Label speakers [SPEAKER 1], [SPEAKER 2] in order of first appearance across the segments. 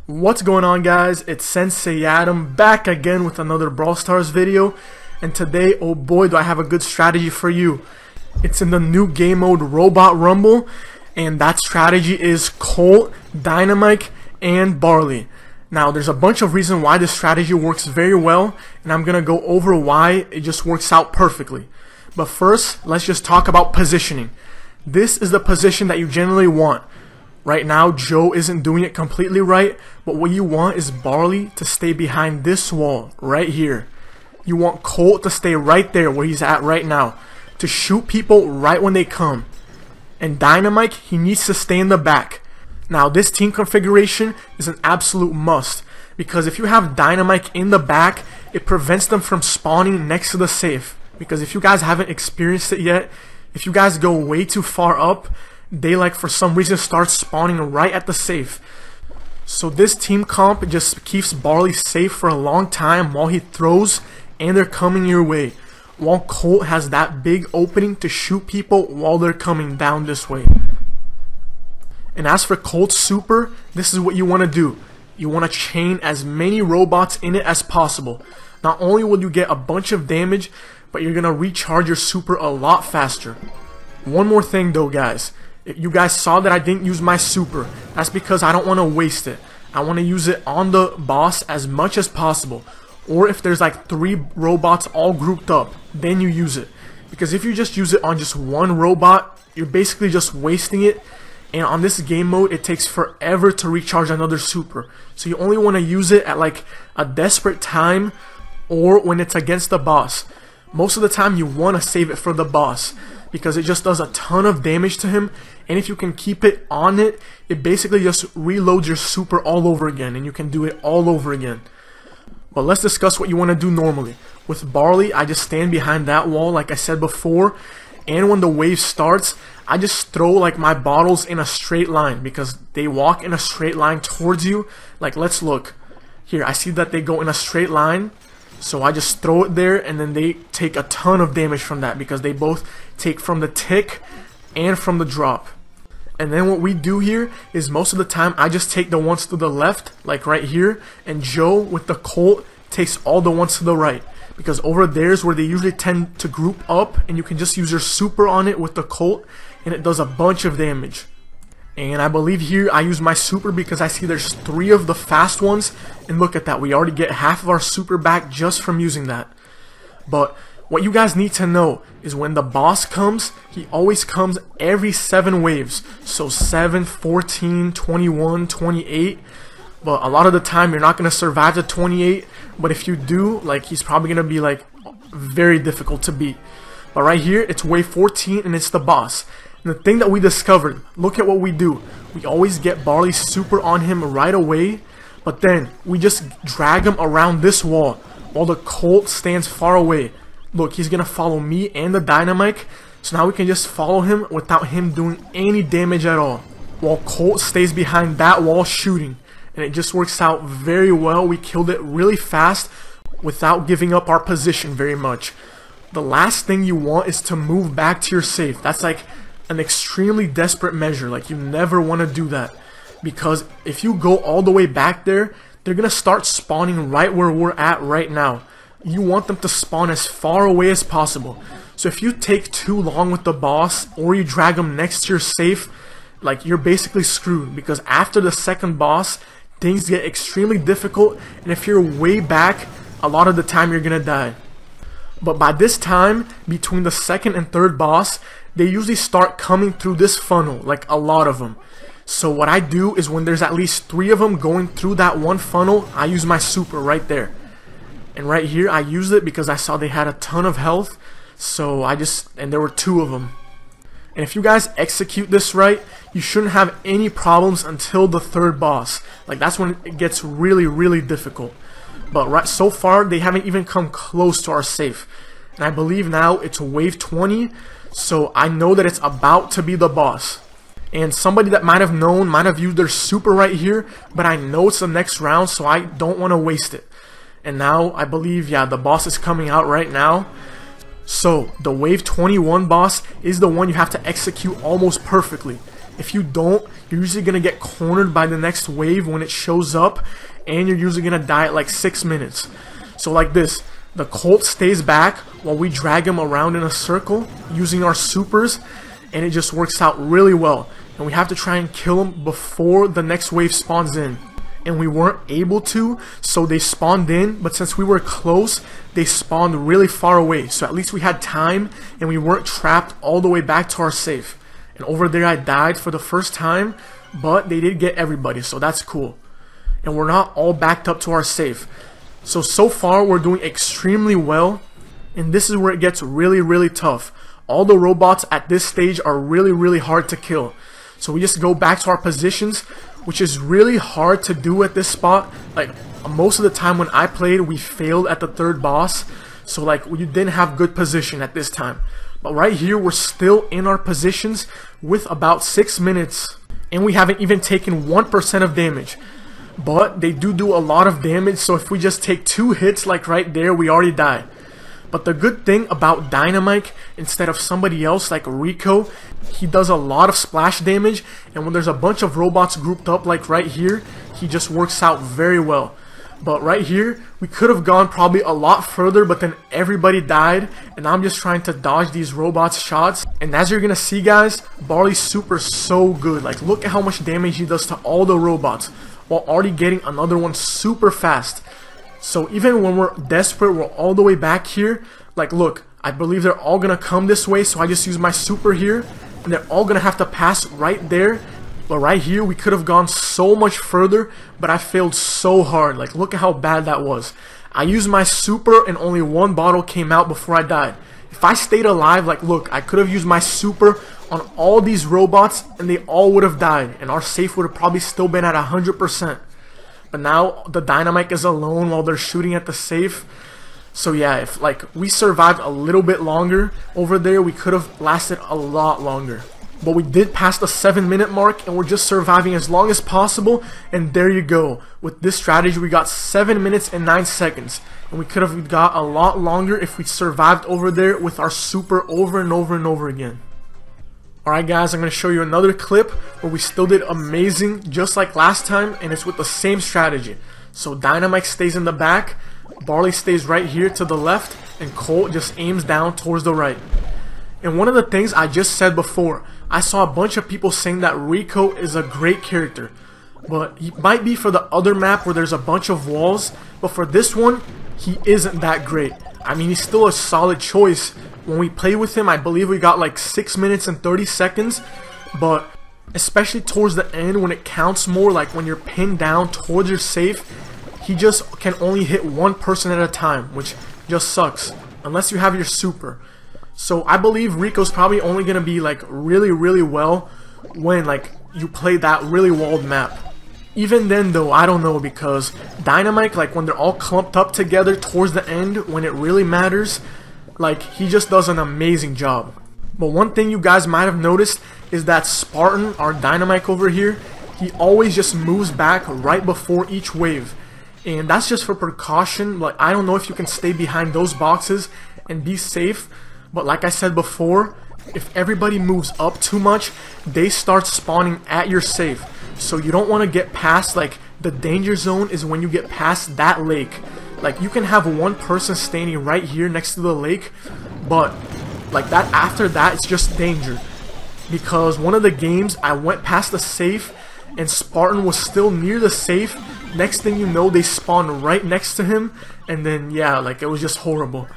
[SPEAKER 1] What's going on, guys? It's Sensei Adam back again with another Brawl Stars video, and today, oh boy, do I have a good strategy for you. It's in the new game mode Robot Rumble, and that strategy is Colt, Dynamike, and Barley. Now, there's a bunch of reasons why this strategy works very well, and I'm gonna go over why it just works out perfectly. But first, let's just talk about positioning. This is the position that you generally want. Right now, Joe isn't doing it completely right, but what you want is Barley to stay behind this wall, right here. You want Colt to stay right there where he's at right now, to shoot people right when they come. And Dynamike, he needs to stay in the back. Now, this team configuration is an absolute must, because if you have Dynamike in the back, it prevents them from spawning next to the safe. Because if you guys haven't experienced it yet, if you guys go way too far up, they for some reason start spawning right at the safe. So this team comp just keeps Barley safe for a long time while he throws and they're coming your way, while Colt has that big opening to shoot people while they're coming down this way. And as for Colt's super, this is what you want to do. You want to chain as many robots in it as possible. Not only will you get a bunch of damage, but you're going to recharge your super a lot faster. One more thing though, guys. If you guys saw that I didn't use my super, that's because I don't want to waste it. I want to use it on the boss as much as possible. Or if there's like 3 robots all grouped up, then you use it. Because if you just use it on just one robot, you're basically just wasting it. And on this game mode, it takes forever to recharge another super. So you only want to use it at like a desperate time or when it's against the boss. Most of the time you want to save it for the boss, because it just does a ton of damage to him, and if you can keep it on it, it basically just reloads your super all over again, and you can do it all over again. But let's discuss what you want to do normally. With Barley, I just stand behind that wall like I said before, and when the wave starts, I just throw like my bottles in a straight line, because they walk in a straight line towards you. Like, let's look. Here, I see that they go in a straight line. So I just throw it there, and then they take a ton of damage from that, because they both take from the tick and from the drop. And then what we do here is most of the time I just take the ones to the left, like right here, and Joe with the Colt takes all the ones to the right, because over there is where they usually tend to group up, and you can just use your super on it with the Colt, and it does a bunch of damage. And I believe here I use my super because I see there's 3 of the fast ones, and look at that, we already get half of our super back just from using that. But what you guys need to know is when the boss comes, he always comes every 7 waves. So 7, 14, 21, 28. But a lot of the time you're not going to survive the 28, but if you do, like, he's probably going to be like very difficult to beat. But right here, it's wave 14 and it's the boss. The thing that we discovered, look at what we do. We always get Barley's super on him right away, but then we just drag him around this wall while the Colt stands far away. Look, he's gonna follow me and the Dynamike, so now we can just follow him without him doing any damage at all, while Colt stays behind that wall shooting. And it just works out very well. We killed it really fast without giving up our position very much. The last thing you want is to move back to your safe. That's like an extremely desperate measure. Like, you never want to do that, because if you go all the way back there, they're gonna start spawning right where we're at right now. You want them to spawn as far away as possible. So if you take too long with the boss, or you drag them next to your safe, like, you're basically screwed, because after the second boss, things get extremely difficult, and if you're way back, a lot of the time you're gonna die. But by this time, between the second and third boss, they usually start coming through this funnel, like a lot of them. So what I do is when there's at least 3 of them going through that one funnel, I use my super right there. And right here, I used it because I saw they had a ton of health, so and there were 2 of them. And if you guys execute this right, you shouldn't have any problems until the 3rd boss. Like, that's when it gets really, really difficult. But so far, they haven't even come close to our safe. And I believe now it's wave 20, so I know that it's about to be the boss. And somebody that might have used their super right here, but I know it's the next round, so I don't want to waste it. And now, I believe, yeah, the boss is coming out right now. So, the wave 21 boss is the one you have to execute almost perfectly. If you don't, you're usually going to get cornered by the next wave when it shows up, and you're usually going to die at like 6 minutes. So like this, the Colt stays back while we drag him around in a circle using our supers, and it just works out really well. And we have to try and kill him before the next wave spawns in. And we weren't able to, so they spawned in, but since we were close, they spawned really far away. So at least we had time, and we weren't trapped all the way back to our safe. And over there I died for the first time, but they did get everybody, so that's cool. And we're not all backed up to our safe. So far we're doing extremely well, and this is where it gets really tough. All the robots at this stage are really hard to kill. So we just go back to our positions, which is really hard to do at this spot. Like most of the time when I played, we failed at the third boss, so like we didn't have good position at this time. But right here we're still in our positions with about 6 minutes, and we haven't even taken 1% of damage. But they do a lot of damage, so if we just take 2 hits like right there, we already die. But the good thing about Dynamike, instead of somebody else like Rico, he does a lot of splash damage, and when there's a bunch of robots grouped up like right here, he just works out very well. But right here, we could have gone probably a lot further, but then everybody died, and I'm just trying to dodge these robots' shots. And as you're gonna see, guys, Barley's super so good. Like, look at how much damage he does to all the robots, while already getting another one super fast. So even when we're desperate, we're all the way back here. Like, look, I believe they're all gonna come this way, so I just use my super here, and they're all gonna have to pass right there. But right here, we could have gone so much further, but I failed so hard. Like, look at how bad that was. I used my super, and only 1 bottle came out before I died. If I stayed alive, like, look, I could have used my super on all these robots, and they all would have died, and our safe would have probably still been at 100%. But now the Dynamike is alone while they're shooting at the safe. So yeah, if like we survived a little bit longer over there, we could have lasted a lot longer. But we did pass the 7-minute mark, and we're just surviving as long as possible. And there you go. With this strategy, we got 7 minutes and 9 seconds. And we could have got a lot longer if we survived over there with our super over and over again. Alright guys, I'm going to show you another clip where we still did amazing just like last time, and it's with the same strategy. So Dynamike stays in the back, Barley stays right here to the left, and Colt just aims down towards the right. And one of the things I just said before, I saw a bunch of people saying that Rico is a great character. But he might be for the other map where there's a bunch of walls, but for this one, he isn't that great. I mean, he's still a solid choice. When we played with him, I believe we got like 6 minutes and 30 seconds, but especially towards the end when it counts more, like when you're pinned down towards your safe, he just can only hit 1 person at a time, which just sucks, unless you have your super. So I believe Rico's probably only going to be like really well when like you play that really walled map. Even then though, I don't know, because Dynamike, like when they're all clumped up together towards the end, when it really matters, like he just does an amazing job. But one thing you guys might have noticed is that Spartan, our Dynamike over here, he always just moves back right before each wave. And that's just for precaution. Like, I don't know if you can stay behind those boxes and be safe, but like I said before, if everybody moves up too much, they start spawning at your safe. So you don't want to get past, like, the danger zone is when you get past that lake. Like, you can have 1 person standing right here next to the lake, but like that, after that, it's just danger. Because one of the games, I went past the safe and Spartan was still near the safe. Next thing you know, they spawned right next to him, and then yeah, like it was just horrible.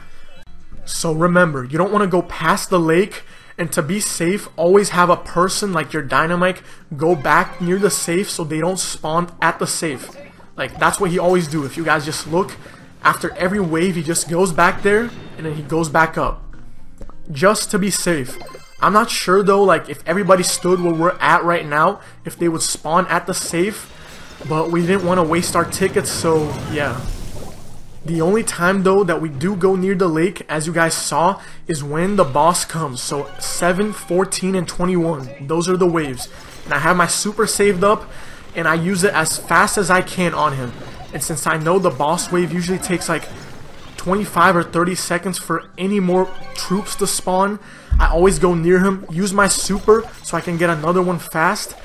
[SPEAKER 1] So remember, you don't want to go past the lake, and to be safe, always have a person like your Dynamike go back near the safe so they don't spawn at the safe. Like, that's what he always do. If you guys just look, after every wave he just goes back there and then he goes back up, just to be safe. I'm not sure though, like if everybody stood where we're at right now, if they would spawn at the safe, but we didn't want to waste our tickets, so yeah. The only time though that we do go near the lake, as you guys saw, is when the boss comes. So 7, 14, and 21, those are the waves. And I have my super saved up, and I use it as fast as I can on him. And since I know the boss wave usually takes like 25 or 30 seconds for any more troops to spawn, I always go near him, use my super so I can get another one fast,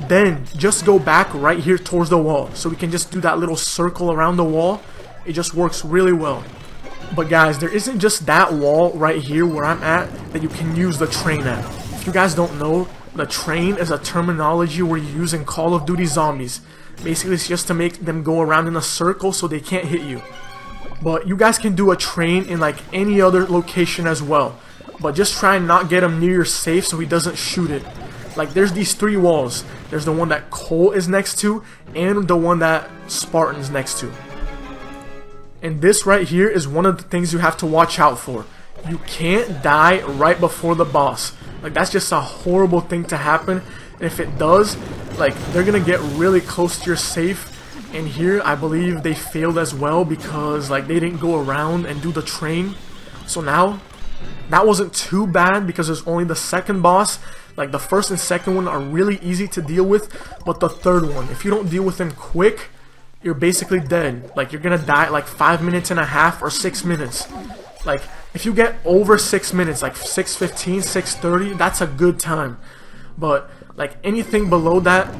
[SPEAKER 1] then just go back right here towards the wall. So we can just do that little circle around the wall. It just works really well. But guys, there isn't just that wall right here where I'm at that you can use the train at. If you guys don't know, the train is a terminology we're using in Call of Duty Zombies. Basically, it's just to make them go around in a circle so they can't hit you. But you guys can do a train in like any other location as well. But just try and not get him near your safe so he doesn't shoot it. Like there's these 3 walls. There's the one that Colt is next to and the one that Spartan's next to. And this right here is one of the things you have to watch out for. You can't die right before the boss. Like that's just a horrible thing to happen. And if it does, like they're gonna get really close to your safe. And here I believe they failed as well because like they didn't go around and do the train. So now that wasn't too bad because there's only the second boss. Like the first and second one are really easy to deal with, but the third one, if you don't deal with them quick, you're basically dead. Like you're gonna die at like 5 minutes and a half or 6 minutes. Like if you get over 6 minutes, like 6:15, 6:30, that's a good time. But like anything below that,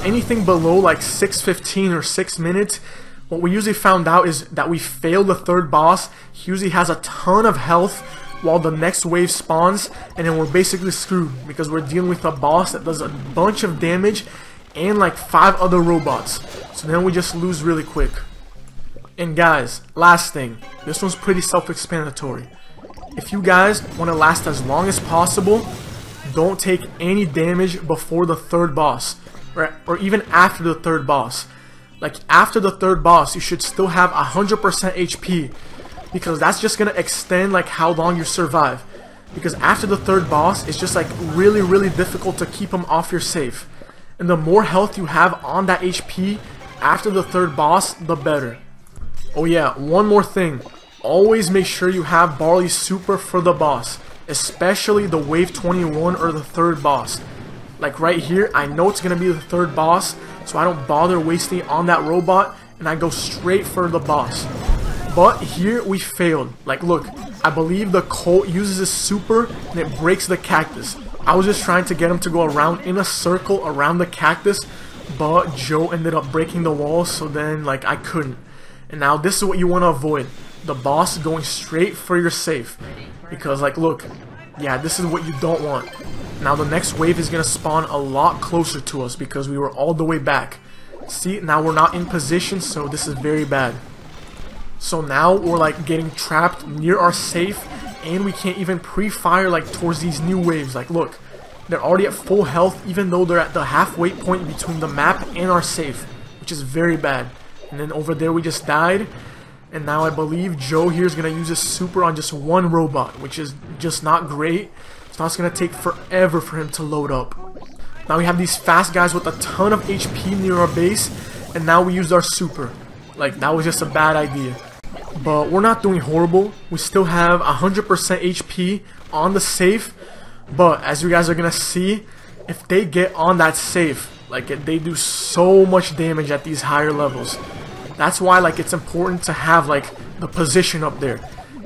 [SPEAKER 1] anything below like 6:15 or 6 minutes, what we usually found out is that we failed the third boss. He usually has a ton of health while the next wave spawns, and then we're basically screwed because we're dealing with a boss that does a bunch of damage and like 5 other robots. So then we just lose really quick. And guys, last thing, this one's pretty self-explanatory. If you guys want to last as long as possible, don't take any damage before the third boss, or even after the third boss. Like after the third boss, you should still have 100% HP, because that's just gonna extend like how long you survive. Because after the third boss, it's just like really difficult to keep him off your safe. And the more health you have on that HP after the third boss, the better. Oh yeah, one more thing. Always make sure you have Barley's super for the boss, especially the wave 21 or the third boss. Like right here, I know it's gonna be the third boss, so I don't bother wasting on that robot and I go straight for the boss. But here we failed. Like look, I believe the Colt uses his super and it breaks the cactus. I was just trying to get him to go around in a circle around the cactus, but Joe ended up breaking the wall, so then like I couldn't. And now this is what you want to avoid. The boss going straight for your safe. Because like look, yeah, this is what you don't want. Now the next wave is going to spawn a lot closer to us because we were all the way back. See, now we're not in position, so this is very bad. So now we're like getting trapped near our safe, and we can't even pre-fire like towards these new waves. Like look, they're already at full health even though they're at the halfway point between the map and our safe, which is very bad. And then over there we just died. And now I believe Joe here is going to use his super on just one robot, which is just not great. So now it's going to take forever for him to load up. Now we have these fast guys with a ton of HP near our base, and now we used our super. Like that was just a bad idea. But we're not doing horrible. We still have 100% HP on the safe. But as you guys are going to see, if they get on that safe, like they do so much damage at these higher levels. That's why like it's important to have like the position up there.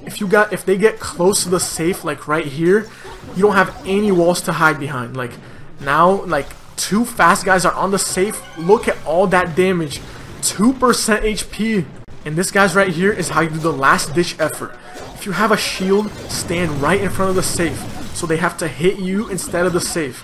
[SPEAKER 1] If they get close to the safe like right here, you don't have any walls to hide behind. Like now like 2 fast guys are on the safe. Look at all that damage. 2% HP. And this guys right here is how you do the last ditch effort. If you have a shield, stand right in front of the safe, so they have to hit you instead of the safe.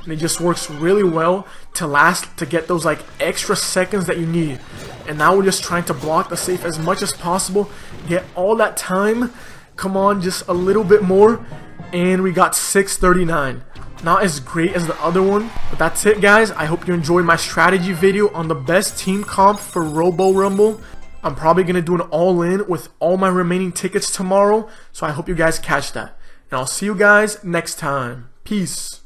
[SPEAKER 1] And it just works really well to get those like extra seconds that you need. And now we're just trying to block the safe as much as possible, get all that time. Come on, just a little bit more, and we got 639. Not as great as the other one, but that's it guys. I hope you enjoyed my strategy video on the best team comp for Robo Rumble. I'm probably going to do an all-in with all my remaining tickets tomorrow, so I hope you guys catch that. And I'll see you guys next time. Peace.